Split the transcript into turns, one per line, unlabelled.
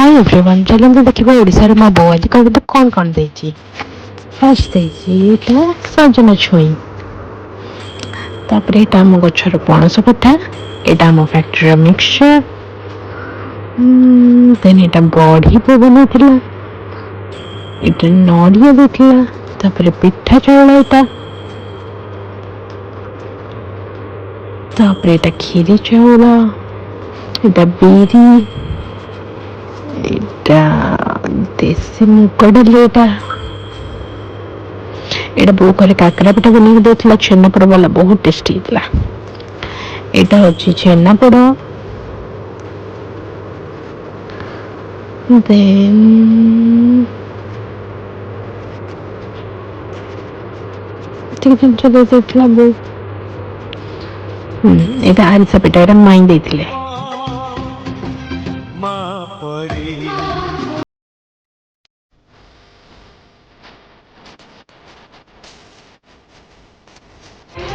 Hi everyone, चलते देखिए ओडिशा रे मो बो आज कौन कौन देछि। फर्स्ट देछि एटा सजना छुई, तापर एटा हम गछर पणस कथा, एटा हम फैक्ट्री मिक्सचर, देन एटा बड़ी पे बनैथिला, एटा नडिया देथिला, तापर पिठा चाउल एटा, तापर एटा खीरी चाउल, एटा बिरी, एटा देसी मुग डाल, एटा बो करे काकरा पिठा बन देथिला, छेनापोड़ वाला बहुत टेस्टी थिला। एटा होची छेनापोड़, देन ठीक जिनिस दे देथिला बो। एटा आरिसा पिठा, एटा माई देथिले।